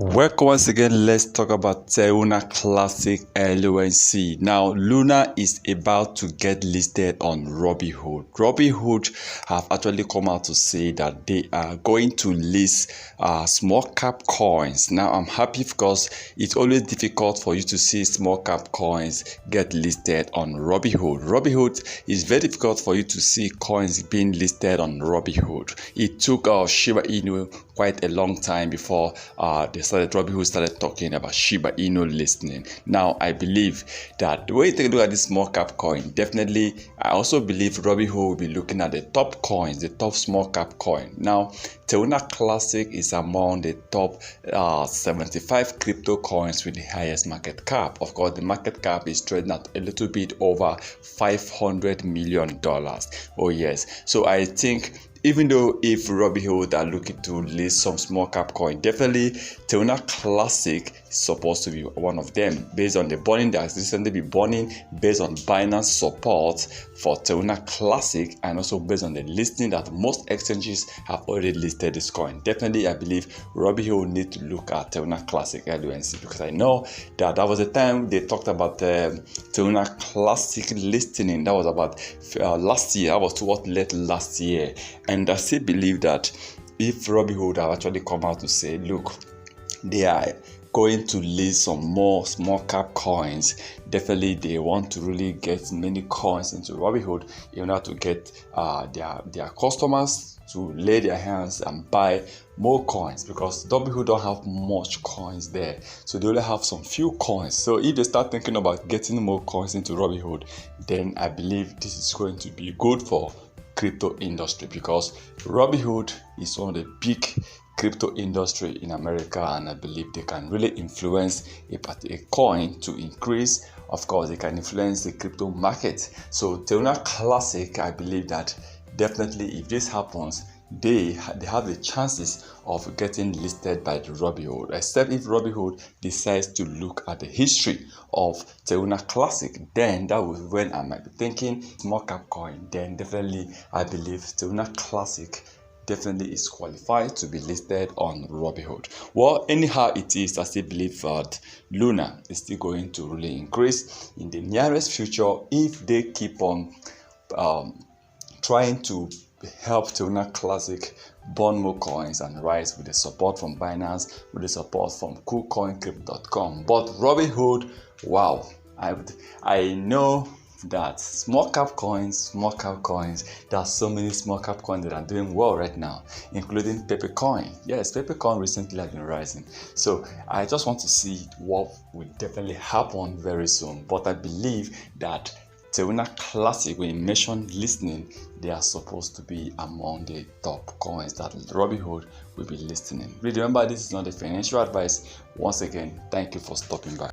Welcome once again. Let's talk about Terra Classic LUNC. Now, Luna is about to get listed on Robinhood. Robinhood have actually come out to say that they are going to list small cap coins. Now, I'm happy because it's always difficult for you to see small cap coins get listed on Robinhood. Robinhood is very difficult for you to see coins being listed on Robinhood. It took Shiba Inu quite a long time before Robinhood started talking about Shiba Inu listening. Now, I believe that the way you take a look at this small cap coin, definitely, I also believe Robinhood will be looking at the top coins, the top small cap coin. Now, Terra Classic is among the top 75 crypto coins with the highest market cap. Of course, the market cap is trading at a little bit over $500 million. Oh yes, so I think even though if Robinhood are looking to list some small cap coin, definitely Terra Classic is supposed to be one of them based on the burning that has recently been burning, based on Binance support for Terra Classic, and also based on the listing that most exchanges have already listed this coin. Definitely, I believe Robinhood need to look at Terra Classic LUNC, because I know that was the time they talked about Terra Classic listing. That was about last year. That was towards late last year. And I still believe that if Robinhood have actually come out to say, look, they are going to list some more small cap coins, definitely they want to really get many coins into Robinhood in order to get their customers to lay their hands and buy more coins, because Robinhood don't have much coins there, so they only have some few coins. So if they start thinking about getting more coins into Robinhood, then I believe this is going to be good for crypto industry, because Robinhood is one of the big crypto industry in America, and I believe they can really influence a coin to increase. Of course, they can influence the crypto market. So Terra Classic, I believe that definitely if this happens, they have the chances of getting listed by the Robinhood, except if Robinhood decides to look at the history of Terra Classic. Then that was when I might be thinking small cap coin. Then definitely I believe Terra Classic definitely is qualified to be listed on Robinhood. Well, anyhow it is, I still believe that Luna is still going to really increase in the nearest future if they keep on trying to help Terra Classic burn more coins and rise with the support from Binance, with the support from Kucoin, Crypto.com. But Robinhood, wow, I know that small cap coins, there are so many small cap coins that are doing well right now, including Coin. Yes, Coin recently has been rising. So I just want to see what will definitely happen very soon. But I believe that Terra Classic, when you mention listening, they are supposed to be among the top coins that Robinhood will be listening. Remember, this is not a financial advice. Once again, thank you for stopping by.